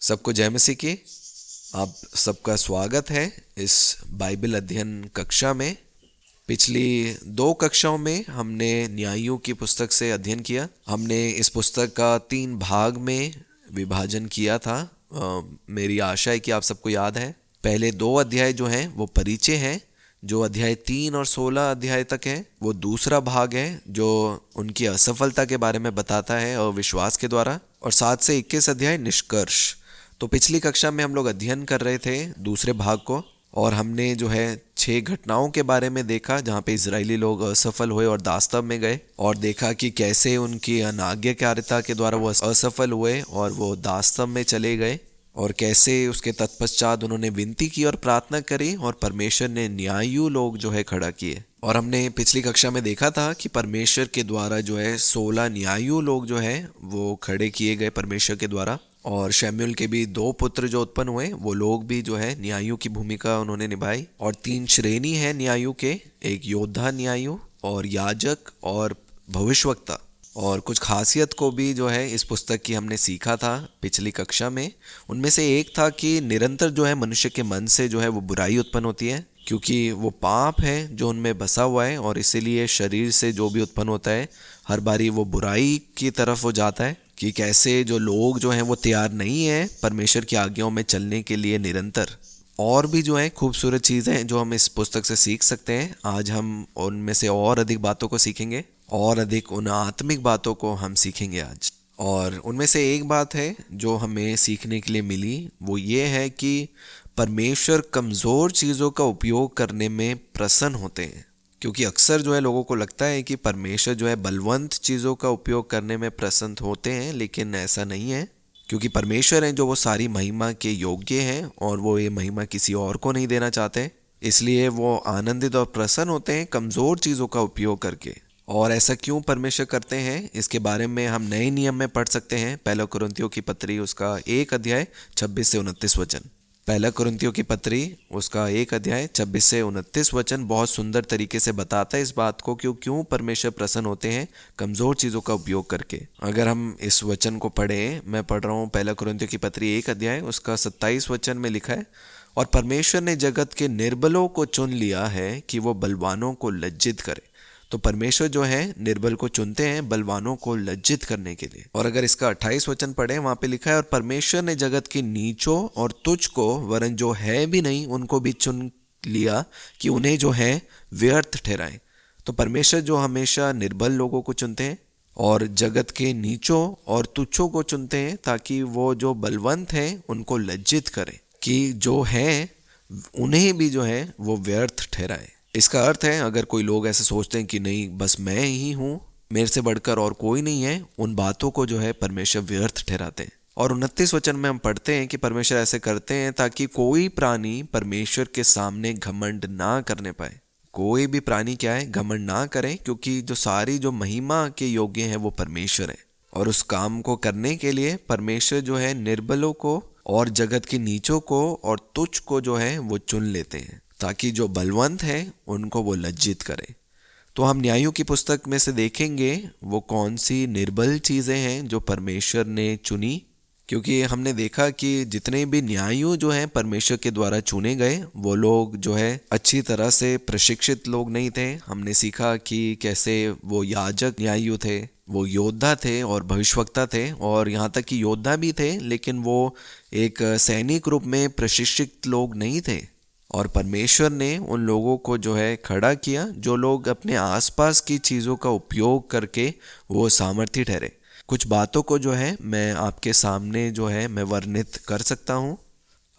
सबको जय मसीह की। आप सबका स्वागत है इस बाइबल अध्ययन कक्षा में। पिछली 2 कक्षाओं में हमने न्यायों की पुस्तक से अध्ययन किया। हमने इस पुस्तक का 3 भाग में विभाजन किया था। मेरी आशा है कि आप सबको याद है। पहले 2 अध्याय जो हैं वो परिचय हैं, जो अध्याय 3 और 16 अध्याय तक है। वो दूसरा भाग है जो उनकी असफलता के बारे में बताता है अविश्वास के द्वारा, और 7 से 21 अध्याय निष्कर्ष। तो पिछली कक्षा में हम लोग अध्ययन कर रहे थे दूसरे भाग को, और हमने जो है 6 घटनाओं के बारे में देखा जहाँ पे इजरायली लोग असफल हुए और दास्तव में गए, और देखा कि कैसे उनकी अनाज्ञाकारिता के द्वारा वो असफल हुए और वो दास्तव में चले गए, और कैसे उसके तत्पश्चात उन्होंने विनती की और प्रार्थना करी और परमेश्वर ने न्यायी लोग जो है खड़ा किए। और हमने पिछली कक्षा में देखा था कि परमेश्वर के द्वारा जो है 16 न्यायी लोग जो है वो खड़े किए गए परमेश्वर के द्वारा, और शमूएल के भी 2 पुत्र जो उत्पन्न हुए वो लोग भी जो है न्यायियों की भूमिका उन्होंने निभाई। और 3 श्रेणी है न्यायियों के, एक योद्धा न्यायी और याजक और भविष्यवक्ता। और कुछ खासियत को भी जो है इस पुस्तक की हमने सीखा था पिछली कक्षा में। उनमें से एक था कि निरंतर जो है मनुष्य के मन से जो है वो बुराई उत्पन्न होती है, क्योंकि वो पाप है जो उनमें बसा हुआ है, और इसीलिए शरीर से जो भी उत्पन्न होता है हर बारी वो बुराई की तरफ हो जाता है। कि कैसे जो लोग जो हैं वो तैयार नहीं है परमेश्वर की आज्ञाओं में चलने के लिए निरंतर। और भी जो है खूबसूरत चीज़ें जो हम इस पुस्तक से सीख सकते हैं। आज हम उनमें से और अधिक बातों को सीखेंगे, और अधिक उन आत्मिक बातों को हम सीखेंगे आज। और उनमें से एक बात है जो हमें सीखने के लिए मिली, वो ये है कि परमेश्वर कमज़ोर चीज़ों का उपयोग करने में प्रसन्न होते हैं। क्योंकि अक्सर जो है लोगों को लगता है कि परमेश्वर जो है बलवंत चीज़ों का उपयोग करने में प्रसन्न होते हैं, लेकिन ऐसा नहीं है। क्योंकि परमेश्वर हैं जो वो सारी महिमा के योग्य हैं, और वो ये महिमा किसी और को नहीं देना चाहते, इसलिए वो आनंदित और प्रसन्न होते हैं कमज़ोर चीज़ों का उपयोग करके। और ऐसा क्यों परमेश्वर करते हैं, इसके बारे में हम नए नियम में पढ़ सकते हैं। पहला कुरिन्थियों की पत्री उसका 1 अध्याय 26 से 29 वचन। पहला कुरिन्थियों की पत्री उसका 1 अध्याय 26 से 29 वचन बहुत सुंदर तरीके से बताता है इस बात को कि क्यों परमेश्वर प्रसन्न होते हैं कमज़ोर चीज़ों का उपयोग करके। अगर हम इस वचन को पढ़ें, मैं पढ़ रहा हूँ पहला कुरिन्थियों की पत्री 1 अध्याय उसका 27 वचन में लिखा है, और परमेश्वर ने जगत के निर्बलों को चुन लिया है कि वो बलवानों को लज्जित करे। तो परमेश्वर जो है निर्बल को चुनते हैं बलवानों को लज्जित करने के लिए। और अगर इसका 28 वचन पढ़े, वहां पे लिखा है, और परमेश्वर ने जगत के नीचों और तुच्छ को वरन जो है भी नहीं उनको भी चुन लिया कि उन्हें जो है व्यर्थ ठहराएं। तो परमेश्वर जो हमेशा निर्बल लोगों को चुनते हैं और जगत के नीचों और तुच्छों को चुनते हैं, ताकि वो जो बलवंत हैं उनको लज्जित करें, कि जो है उन्हें भी जो है वो व्यर्थ ठहराए। इसका अर्थ है, अगर कोई लोग ऐसे सोचते हैं कि नहीं बस मैं ही हूँ, मेरे से बढ़कर और कोई नहीं है, उन बातों को जो है परमेश्वर व्यर्थ ठहराते हैं। और 29 वचन में हम पढ़ते हैं कि परमेश्वर ऐसे करते हैं ताकि कोई प्राणी परमेश्वर के सामने घमंड ना करने पाए। कोई भी प्राणी क्या है, घमंड ना करें, क्योंकि जो सारी जो महिमा के योग्य है वो परमेश्वर है। और उस काम को करने के लिए परमेश्वर जो है निर्बलों को और जगत के नीचों को और तुच्छ को जो है वो चुन लेते हैं, ताकि जो बलवंत हैं उनको वो लज्जित करें। तो हम न्यायों की पुस्तक में से देखेंगे वो कौन सी निर्बल चीज़ें हैं जो परमेश्वर ने चुनी। क्योंकि हमने देखा कि जितने भी न्यायी जो हैं परमेश्वर के द्वारा चुने गए, वो लोग जो है अच्छी तरह से प्रशिक्षित लोग नहीं थे। हमने सीखा कि कैसे वो याजक न्यायी थे, वो योद्धा थे और भविष्यवक्ता थे, और यहाँ तक कि योद्धा भी थे, लेकिन वो एक सैनिक रूप में प्रशिक्षित लोग नहीं थे। और परमेश्वर ने उन लोगों को जो है खड़ा किया जो लोग अपने आसपास की चीज़ों का उपयोग करके वो सामर्थ्य ठहरे। कुछ बातों को जो है मैं आपके सामने जो है मैं वर्णित कर सकता हूँ।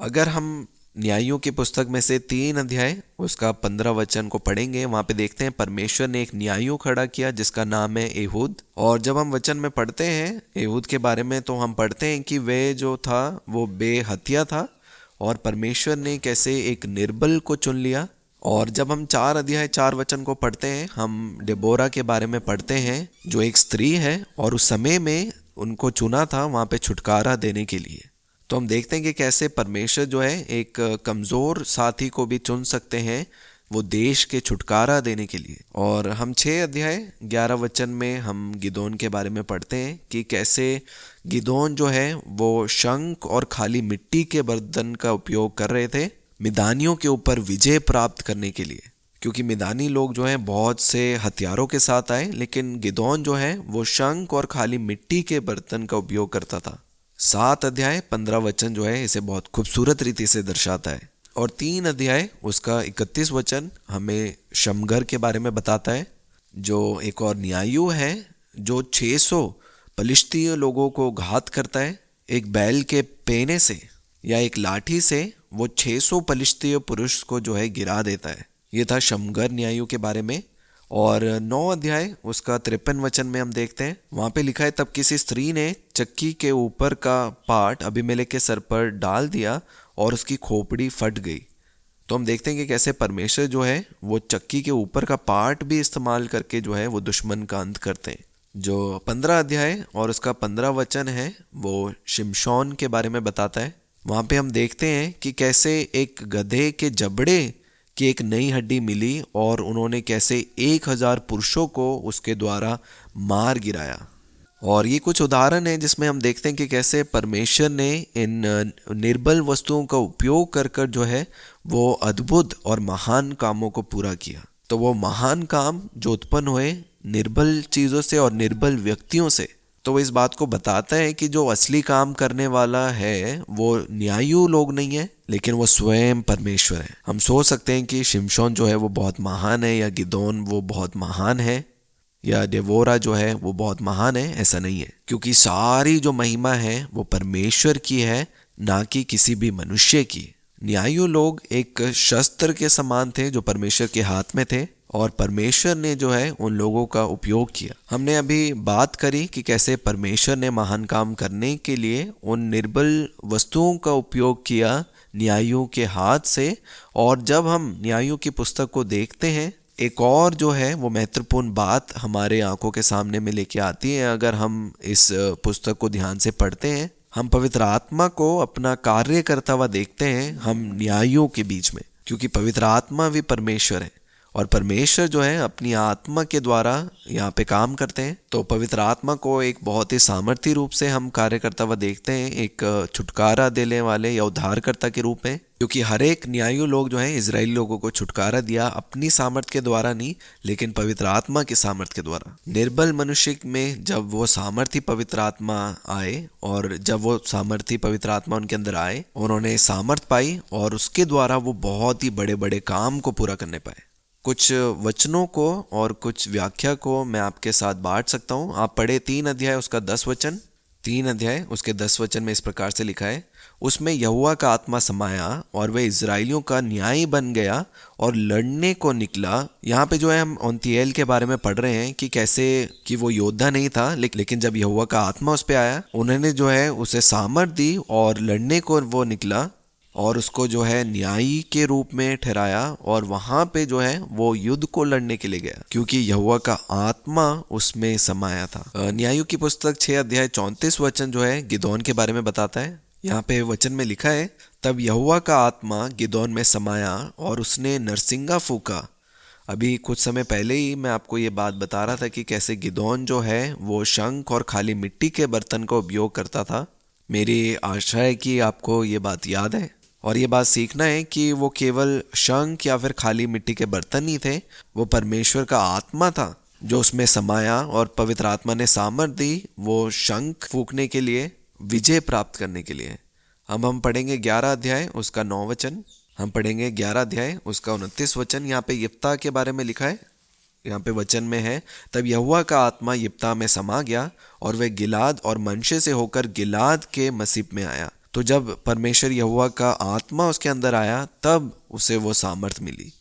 अगर हम न्यायों की पुस्तक में से 3 अध्याय उसका 15 वचन को पढ़ेंगे, वहाँ पे देखते हैं परमेश्वर ने एक न्यायी खड़ा किया जिसका नाम है एहूद। और जब हम वचन में पढ़ते हैं एहूद के बारे में, तो हम पढ़ते हैं कि वे जो था वो बेहत्या था, और परमेश्वर ने कैसे एक निर्बल को चुन लिया। और जब हम 4 अध्याय 4 वचन को पढ़ते हैं, हम डेबोरा के बारे में पढ़ते हैं जो एक स्त्री है, और उस समय में उनको चुना था वहाँ पे छुटकारा देने के लिए। तो हम देखते हैं कि कैसे परमेश्वर जो है एक कमज़ोर साथी को भी चुन सकते हैं वो देश के छुटकारा देने के लिए। और हम 6 अध्याय 11 वचन में हम गिदोन के बारे में पढ़ते हैं कि कैसे गिदोन जो है वो शंख और खाली मिट्टी के बर्तन का उपयोग कर रहे थे मिदानियों के ऊपर विजय प्राप्त करने के लिए, क्योंकि मिदानी लोग जो हैं बहुत से हथियारों के साथ आए, लेकिन गिदोन जो है वो शंख और खाली मिट्टी के बर्तन का उपयोग करता था। 7 अध्याय 15 वचन जो है इसे बहुत खूबसूरत रीति से दर्शाता है। और 3 अध्याय उसका 31 वचन हमें शमगर के बारे में बताता है, जो एक और न्यायु है जो 600 पलिश्तीय लोगों को घात करता है। एक बैल के पेने से या एक लाठी से वो 600 पलिश्तीय पुरुष को जो है गिरा देता है। ये था शमगर न्यायु के बारे में। और 9 अध्याय उसका 53 वचन में हम देखते हैं, वहां पे लिखा है, तब किसी स्त्री ने चक्की के ऊपर का पाट अबीमेलेक के सर पर डाल दिया और उसकी खोपड़ी फट गई। तो हम देखते हैं कि कैसे परमेश्वर जो है वो चक्की के ऊपर का पार्ट भी इस्तेमाल करके जो है वो दुश्मन का अंत करते हैं। जो 15 अध्याय और उसका 15 वचन है वो शिमशोन के बारे में बताता है। वहाँ पे हम देखते हैं कि कैसे एक गधे के जबड़े की एक नई हड्डी मिली और उन्होंने कैसे 1000 पुरुषों को उसके द्वारा मार गिराया। और ये कुछ उदाहरण है जिसमें हम देखते हैं कि कैसे परमेश्वर ने इन निर्बल वस्तुओं का उपयोग कर कर जो है वो अद्भुत और महान कामों को पूरा किया। तो वो महान काम जो उत्पन्न हुए निर्बल चीज़ों से और निर्बल व्यक्तियों से, तो वो इस बात को बताता है कि जो असली काम करने वाला है वो न्यायु लोग नहीं है, लेकिन वो स्वयं परमेश्वर है। हम सोच सकते हैं कि शिमशोन जो है वो बहुत महान है, या गिदोन वो बहुत महान है, या डेबोरा जो है वो बहुत महान है। ऐसा नहीं है, क्योंकि सारी जो महिमा है वो परमेश्वर की है, ना कि किसी भी मनुष्य की। न्यायु लोग एक शस्त्र के समान थे जो परमेश्वर के हाथ में थे, और परमेश्वर ने जो है उन लोगों का उपयोग किया। हमने अभी बात करी कि कैसे परमेश्वर ने महान काम करने के लिए उन निर्बल वस्तुओं का उपयोग किया न्यायियों के हाथ से। और जब हम न्यायियों की पुस्तक को देखते हैं, एक और जो है वो महत्वपूर्ण बात हमारे आंखों के सामने में लेके आती है। अगर हम इस पुस्तक को ध्यान से पढ़ते हैं, हम पवित्र आत्मा को अपना कार्य करता हुआ देखते हैं हम न्यायियों के बीच में, क्योंकि पवित्र आत्मा भी परमेश्वर है और परमेश्वर जो है अपनी आत्मा के द्वारा यहाँ पे काम करते हैं। तो पवित्र आत्मा को एक बहुत ही सामर्थी रूप से हम कार्य करता हुआ देखते हैं, एक छुटकारा देने वाले या उद्धारकर्ता के रूप में, क्योंकि हर एक न्यायी लोग जो है इजरायली लोगों को छुटकारा दिया अपनी सामर्थ के द्वारा नहीं, लेकिन पवित्र आत्मा की सामर्थ के द्वारा। निर्बल मनुष्य में जब वो सामर्थी पवित्र आत्मा आए, और जब वो सामर्थी पवित्र आत्मा उनके अंदर आए, उन्होंने सामर्थ पाई और उसके द्वारा वो बहुत ही बड़े बड़े काम को पूरा करने पाए। कुछ वचनों को और कुछ व्याख्या को मैं आपके साथ बांट सकता हूँ। आप पढ़े 3 अध्याय उसका 10 वचन। 3 अध्याय उसके 10 वचन में इस प्रकार से लिखा है, उसमें यहोवा का आत्मा समाया और वह इजराइलियों का न्यायी बन गया और लड़ने को निकला। यहाँ पे जो है हम ओन्तिएल के बारे में पढ़ रहे हैं कि कैसे कि वो योद्धा नहीं था, लेकिन जब यहोवा का आत्मा उस पर आया, उन्होंने जो है उसे सामर्थ दी और लड़ने को वो निकला और उसको जो है न्यायी के रूप में ठहराया, और वहां पे जो है वो युद्ध को लड़ने के लिए गया, क्योंकि यहोवा का आत्मा उसमें समाया था। न्यायियों की पुस्तक 6 अध्याय 34 वचन जो है गिदोन के बारे में बताता है। यहाँ पे वचन में लिखा है, तब यहोवा का आत्मा गिदोन में समाया और उसने नरसिंगा फूका। अभी कुछ समय पहले ही मैं आपको ये बात बता रहा था कि कैसे गिदोन जो है वो शंख और खाली मिट्टी के बर्तन का उपयोग करता था। मेरी आशा है कि आपको ये बात याद है, और ये बात सीखना है कि वो केवल शंख या फिर खाली मिट्टी के बर्तन नहीं थे, वो परमेश्वर का आत्मा था जो उसमें समाया, और पवित्र आत्मा ने सामर्थ दी वो शंख फूकने के लिए, विजय प्राप्त करने के लिए। हम पढ़ेंगे 11 अध्याय उसका 9 वचन। हम पढ़ेंगे 11 अध्याय उसका 29 वचन। यहाँ पे यिप्ता के बारे में लिखा है। यहाँ पे वचन में है, तब यहोवा का आत्मा यिप्ता में समा गया और वह गिलाद और मनशे से होकर गिलाद के मसीब में आया। तो जब परमेश्वर यहोवा का आत्मा उसके अंदर आया, तब उसे वो सामर्थ मिली।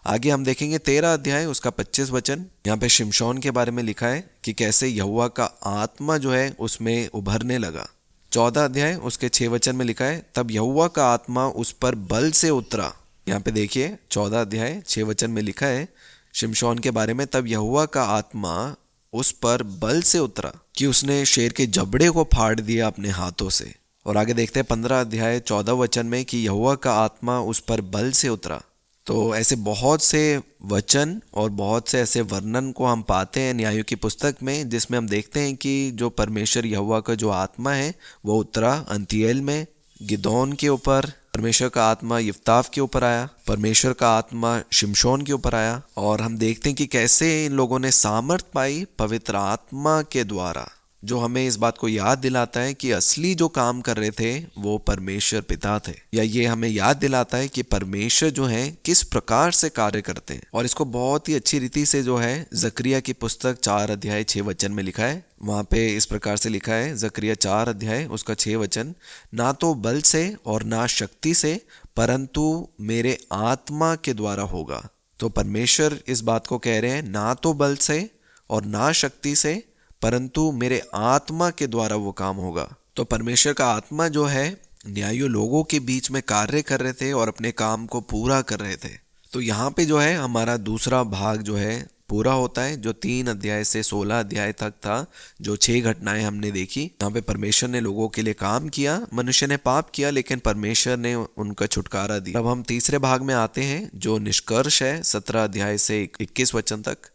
आगे हम देखेंगे 13 अध्याय उसका 25 वचन। यहाँ पे शिमशोन के बारे में लिखा है कि कैसे यहोवा का आत्मा जो है उसमें उभरने लगा। 14 अध्याय उसके 6 वचन में लिखा है, तब यहोवा का आत्मा उस पर बल से उतरा। यहाँ पे देखिए 14 अध्याय 6 वचन में लिखा है शिमशोन के बारे में, तब यहोवा का आत्मा उस पर बल से उतरा कि उसने शेर के जबड़े को फाड़ दिया अपने हाथों से। और आगे देखते हैं 15 अध्याय 14 वचन में कि यहोवा का आत्मा उस पर बल से उतरा। तो ऐसे बहुत से वचन और बहुत से ऐसे वर्णन को हम पाते हैं न्यायों की पुस्तक में, जिसमें हम देखते हैं कि जो परमेश्वर यहोवा का जो आत्मा है वो उतरा अंतियेल में, गिदोन के ऊपर परमेश्वर का आत्मा यिफ्ताह के ऊपर आया, परमेश्वर का आत्मा शिमशोन के ऊपर आया। और हम देखते हैं कि कैसे इन लोगों ने सामर्थ पाई पवित्र आत्मा के द्वारा, जो हमें इस बात को याद दिलाता है कि असली जो काम कर रहे थे वो परमेश्वर पिता थे, या ये हमें याद दिलाता है कि परमेश्वर जो है किस प्रकार से कार्य करते हैं। और इसको बहुत ही अच्छी रीति से जो है जकरिया की पुस्तक 4 अध्याय 6 वचन में लिखा है। वहाँ पे इस प्रकार से लिखा है, जकरिया 4 अध्याय उसका 6 वचन, ना तो बल से और ना शक्ति से परंतु मेरे आत्मा के द्वारा होगा। तो परमेश्वर इस बात को कह रहे हैं, ना तो बल से और ना शक्ति से परंतु मेरे आत्मा के द्वारा वो काम होगा। तो परमेश्वर का आत्मा जो है न्यायियों लोगों के बीच में कार्य कर रहे थे और अपने काम को पूरा कर रहे थे। तो यहाँ पे जो है हमारा दूसरा भाग जो है पूरा होता है, जो 3 अध्याय से 16 अध्याय तक था, जो 6 घटनाएं हमने देखी। यहाँ पे परमेश्वर ने लोगों के लिए काम किया, मनुष्य ने पाप किया लेकिन परमेश्वर ने उनका छुटकारा दिया। अब हम तीसरे भाग में आते हैं जो निष्कर्ष है 17 अध्याय से 21 वचन तक।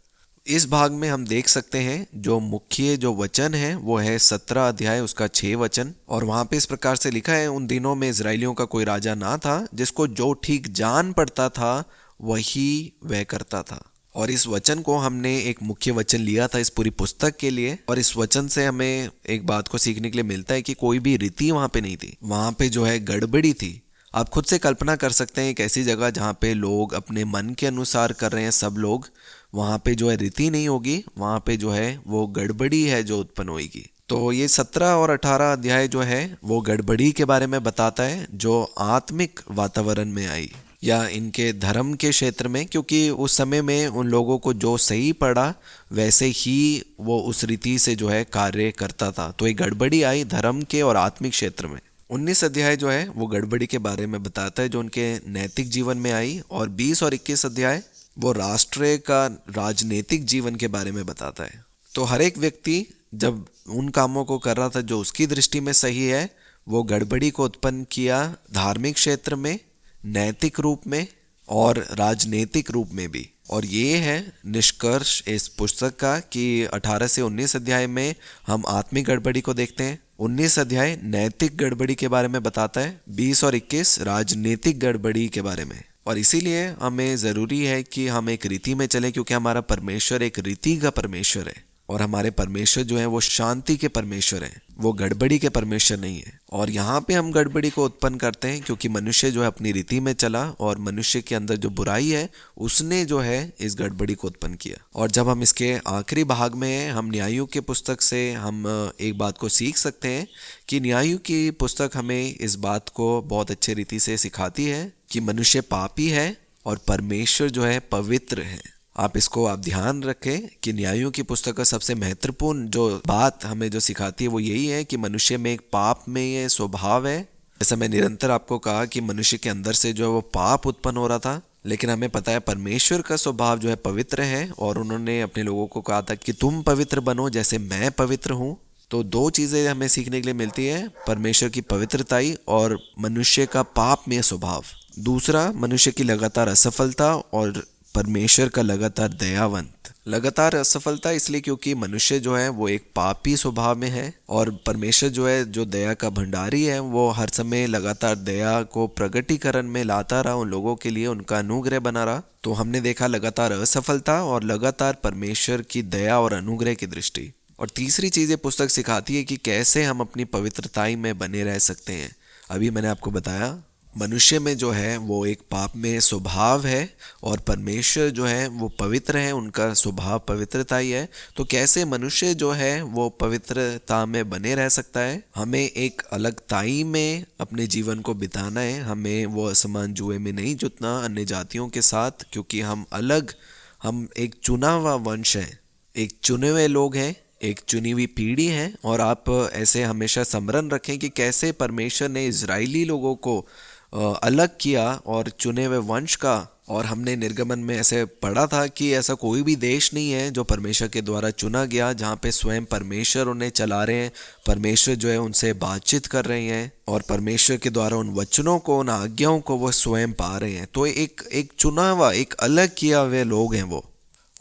इस भाग में हम देख सकते हैं जो मुख्य जो वचन है वो है 17 अध्याय उसका 6 वचन। और वहां पे इस प्रकार से लिखा है, उन दिनों में इजराइलियों का कोई राजा ना था जिसको जो ठीक जान पड़ता था वही वह करता था। और इस वचन को हमने एक मुख्य वचन लिया था इस पूरी पुस्तक के लिए, और इस वचन से हमें एक बात को सीखने के लिए मिलता है कि कोई भी रीति वहां पे नहीं थी, वहां पे जो है गड़बड़ी थी। आप खुद से कल्पना कर सकते हैं एक ऐसी जगह जहाँ पे लोग अपने मन के अनुसार कर रहे हैं सब लोग, वहाँ पे जो है रीति नहीं होगी, वहाँ पे जो है वो गड़बड़ी है जो उत्पन्न होगी। तो ये 17 और 18 अध्याय जो है वो गड़बड़ी के बारे में बताता है जो आत्मिक वातावरण में आई या इनके धर्म के क्षेत्र में, क्योंकि उस समय में उन लोगों को जो सही पड़ा वैसे ही वो उस रीति से जो है कार्य करता था। तो ये गड़बड़ी आई धर्म के और आत्मिक क्षेत्र में। 19 अध्याय जो है वो गड़बड़ी के बारे में बताता है जो उनके नैतिक जीवन में आई, और 20 और 21 अध्याय वो राष्ट्र का राजनीतिक जीवन के बारे में बताता है। तो हर एक व्यक्ति जब उन कामों को कर रहा था जो उसकी दृष्टि में सही है, वो गड़बड़ी को उत्पन्न किया धार्मिक क्षेत्र में, नैतिक रूप में और राजनीतिक रूप में भी। और ये है निष्कर्ष इस पुस्तक का कि 18 से 19 अध्याय में हम आत्मिक गड़बड़ी को देखते हैं, 19 अध्याय नैतिक गड़बड़ी के बारे में बताता है, 20 और 21 राजनीतिक गड़बड़ी के बारे में। और इसीलिए हमें ज़रूरी है कि हम एक रीति में चलें, क्योंकि हमारा परमेश्वर एक रीति का परमेश्वर है और हमारे परमेश्वर जो है वो शांति के परमेश्वर हैं, वो गड़बड़ी के परमेश्वर नहीं है। और यहाँ पे हम गड़बड़ी को उत्पन्न करते हैं क्योंकि मनुष्य जो है अपनी रीति में चला और मनुष्य के अंदर जो बुराई है उसने जो है इस गड़बड़ी को उत्पन्न किया। और जब हम इसके आखिरी भाग में हैं, हम न्यायों के पुस्तक से हम एक बात को सीख सकते हैं कि न्यायों की पुस्तक हमें इस बात को बहुत अच्छे रीति से सिखाती है कि मनुष्य पापी है और परमेश्वर जो है पवित्र है। आप ध्यान रखें कि न्यायों की पुस्तक का सबसे महत्वपूर्ण जो बात हमें जो सिखाती है वो यही है कि मनुष्य में एक पाप में ये स्वभाव है। जैसा मैं निरंतर आपको कहा कि मनुष्य के अंदर से जो है वो पाप उत्पन्न हो रहा था, लेकिन हमें पता है परमेश्वर का स्वभाव जो है पवित्र है और उन्होंने अपने लोगों को कहा था कि तुम पवित्र बनो जैसे मैं पवित्र हूँ। तो 2 चीज़ें हमें सीखने के लिए मिलती है, परमेश्वर की पवित्रताई और मनुष्य का पाप में स्वभाव। दूसरा, मनुष्य की लगातार असफलता और परमेश्वर का लगातार दयावंत। लगातार असफलता इसलिए क्योंकि मनुष्य जो है वो एक पापी स्वभाव में है और परमेश्वर जो है जो दया का भंडारी है वो हर समय लगातार दया को प्रगटीकरण में लाता रहा, उन लोगों के लिए उनका अनुग्रह बना रहा। तो हमने देखा लगातार असफलता और लगातार परमेश्वर की दया और अनुग्रह की दृष्टि। और तीसरी चीज़ ये पुस्तक सिखाती है कि कैसे हम अपनी पवित्रताई में बने रह सकते हैं। अभी मैंने आपको बताया मनुष्य में जो है वो एक पाप में स्वभाव है और परमेश्वर जो है वो पवित्र है, उनका स्वभाव पवित्रता ही है। तो कैसे मनुष्य जो है वो पवित्रता में बने रह सकता है? हमें एक अलग ताई में अपने जीवन को बिताना है, हमें वो असमान जुए में नहीं जुतना अन्य जातियों के साथ, क्योंकि हम एक चुना हुआ वंश है, एक चुने हुए लोग हैं, एक चुनी हुई पीढ़ी है। और आप ऐसे हमेशा स्मरण रखें कि कैसे परमेश्वर ने इजरायली लोगों को अलग किया और चुने हुए वंश का और हमने निर्गमन में ऐसे पढ़ा था कि ऐसा कोई भी देश नहीं है जो परमेश्वर के द्वारा चुना गया जहाँ पे स्वयं परमेश्वर उन्हें चला रहे हैं, परमेश्वर जो है उनसे बातचीत कर रहे हैं और परमेश्वर के द्वारा उन वचनों को, उन आज्ञाओं को वो स्वयं पा रहे हैं। तो एक चुना हुआ, एक अलग किया हुए लोग हैं वो।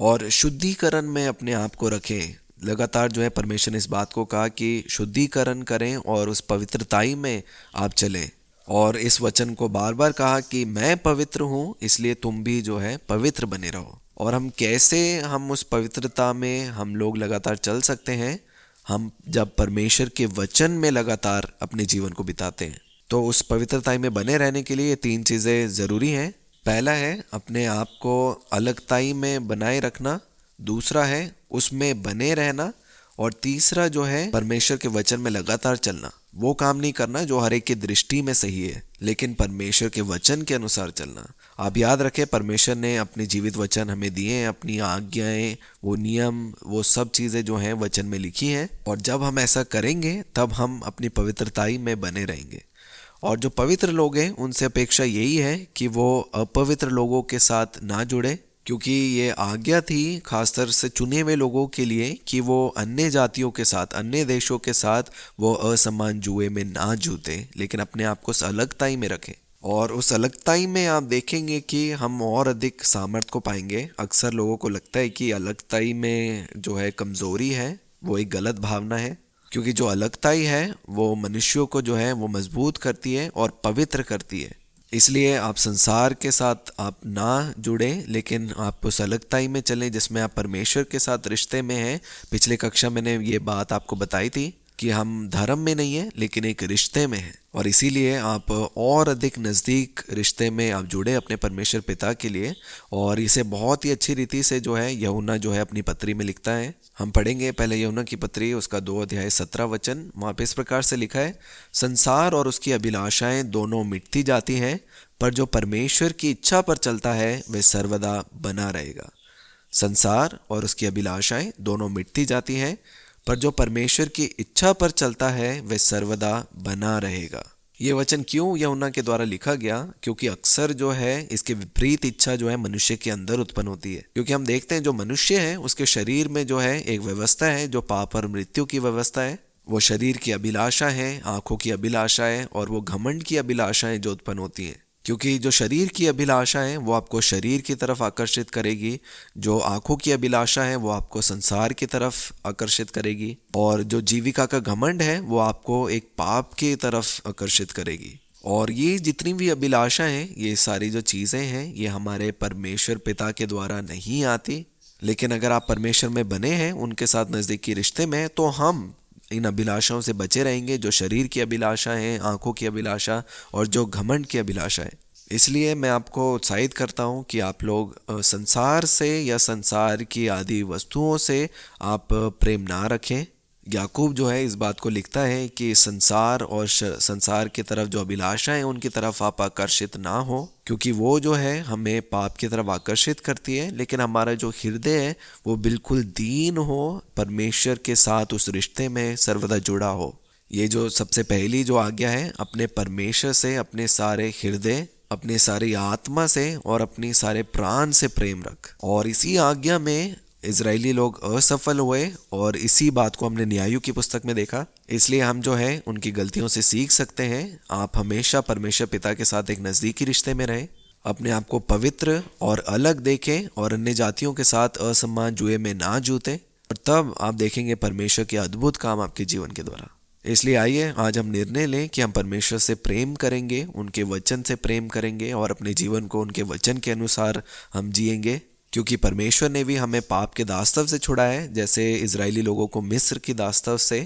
और शुद्धिकरण में अपने आप को रखें। लगातार जो है परमेश्वर ने इस बात को कहा कि शुद्धिकरण करें और उस पवित्रताई में आप चलें। और इस वचन को बार बार कहा कि मैं पवित्र हूँ, इसलिए तुम भी जो है पवित्र बने रहो। और हम उस पवित्रता में हम लोग लगातार चल सकते हैं, हम जब परमेश्वर के वचन में लगातार अपने जीवन को बिताते हैं। तो उस पवित्रता में बने रहने के लिए ये 3 चीज़ें ज़रूरी हैं। पहला है अपने आप को अलगताई में बनाए रखना, दूसरा है उसमें बने रहना, और तीसरा जो है परमेश्वर के वचन में लगातार चलना। वो काम नहीं करना जो हर एक की दृष्टि में सही है, लेकिन परमेश्वर के वचन के अनुसार चलना। आप याद रखें, परमेश्वर ने अपने जीवित वचन हमें दिए हैं, अपनी आज्ञाएं, वो नियम, वो सब चीज़ें जो हैं वचन में लिखी हैं। और जब हम ऐसा करेंगे तब हम अपनी पवित्रताई में बने रहेंगे। और जो पवित्र लोग हैं उनसे अपेक्षा यही है कि वो अपवित्र लोगों के साथ ना जुड़े, क्योंकि ये आज्ञा थी खासतर से चुने हुए लोगों के लिए कि वो अन्य जातियों के साथ, अन्य देशों के साथ वो असमान जुए में ना जूते, लेकिन अपने आप को उस अलगताई में रखें। और उस अलगताई में आप देखेंगे कि हम और अधिक सामर्थ्य को पाएंगे। अक्सर लोगों को लगता है कि अलगताई में जो है कमज़ोरी है, वो एक गलत भावना है, क्योंकि जो अलगताई है वो मनुष्यों को जो है वो मजबूत करती है और पवित्र करती है। इसलिए आप संसार के साथ आप ना जुड़ें, लेकिन आप उस अलगताई में चलें जिसमें आप परमेश्वर के साथ रिश्ते में हैं। पिछले कक्षा मैंने ये बात आपको बताई थी कि हम धर्म में नहीं है लेकिन एक रिश्ते में हैं, और इसीलिए आप और अधिक नज़दीक रिश्ते में आप जुड़े अपने परमेश्वर पिता के लिए। और इसे बहुत ही अच्छी रीति से जो है यूहन्ना जो है अपनी पत्री में लिखता है। हम पढ़ेंगे पहले यूहन्ना की पत्री, उसका 2 अध्याय 17 वचन। वहाँ पे इस प्रकार से लिखा है, संसार और उसकी अभिलाषाएं दोनों मिटती जाती हैं, पर जो परमेश्वर की इच्छा पर चलता है वह सर्वदा बना रहेगा। संसार और उसकी अभिलाषाएं दोनों मिटती जाती हैं, पर जो परमेश्वर की इच्छा पर चलता है वह सर्वदा बना रहेगा। ये वचन क्यों यूहन्ना के द्वारा लिखा गया? क्योंकि अक्सर जो है इसके विपरीत इच्छा जो है मनुष्य के अंदर उत्पन्न होती है। क्योंकि हम देखते हैं जो मनुष्य है उसके शरीर में जो है एक व्यवस्था है जो पाप और मृत्यु की व्यवस्था है। वो शरीर की अभिलाषा है, आंखों की अभिलाषा है, और वो घमंड की अभिलाषाएं जो उत्पन्न होती हैं। क्योंकि जो शरीर की अभिलाषा है वो आपको शरीर की तरफ आकर्षित करेगी, जो आंखों की अभिलाषा है वो आपको संसार की तरफ आकर्षित करेगी, और जो जीविका का घमंड है वो आपको एक पाप की तरफ आकर्षित करेगी। और ये जितनी भी अभिलाषा हैं, ये सारी जो चीज़ें हैं, ये हमारे परमेश्वर पिता के द्वारा नहीं आती। लेकिन अगर आप परमेश्वर में बने हैं, उनके साथ नज़दीकी रिश्ते में हैं, तो हम इन अभिलाषाओं से बचे रहेंगे, जो शरीर की अभिलाषा है, आंखों की अभिलाषा, और जो घमंड की अभिलाषा है। इसलिए मैं आपको उत्साहित करता हूँ कि आप लोग संसार से या संसार की आदि वस्तुओं से आप प्रेम ना रखें। याकूब जो है इस बात को लिखता है कि संसार और संसार की तरफ जो अभिलाषा है उनकी तरफ आप आकर्षित ना हो, क्योंकि वो जो है हमें पाप की तरफ आकर्षित करती है। लेकिन हमारा जो हृदय है वो बिल्कुल दीन हो, परमेश्वर के साथ उस रिश्ते में सर्वदा जुड़ा हो। ये जो सबसे पहली जो आज्ञा है, अपने परमेश्वर से अपने सारे हृदय, अपने सारी आत्मा से और अपनी सारे प्राण से प्रेम रख। और इसी आज्ञा में इजरायली लोग असफल हुए, और इसी बात को हमने न्यायों की पुस्तक में देखा। इसलिए हम जो है उनकी गलतियों से सीख सकते हैं। आप हमेशा परमेश्वर पिता के साथ एक नज़दीकी रिश्ते में रहें, अपने आप को पवित्र और अलग देखें, और अन्य जातियों के साथ असमान जुए में ना जूतें, और तब आप देखेंगे परमेश्वर के अद्भुत काम आपके जीवन के द्वारा। इसलिए आइए आज हम निर्णय लें कि हम परमेश्वर से प्रेम करेंगे, उनके वचन से प्रेम करेंगे, और अपने जीवन को उनके वचन के अनुसार हम जिएंगे। क्योंकि परमेश्वर ने भी हमें पाप के दास्तव से छुड़ाया है, जैसे इजरायली लोगों को मिस्र की दास्तव से।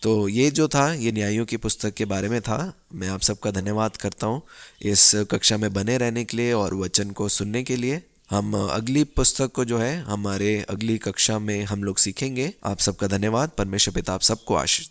तो ये जो था, ये न्यायों की पुस्तक के बारे में था। मैं आप सबका धन्यवाद करता हूँ इस कक्षा में बने रहने के लिए और वचन को सुनने के लिए। हम अगली पुस्तक को जो है हमारे अगली कक्षा में हम लोग सीखेंगे। आप सबका धन्यवाद। परमेश्वर पिता आप सबको आशीष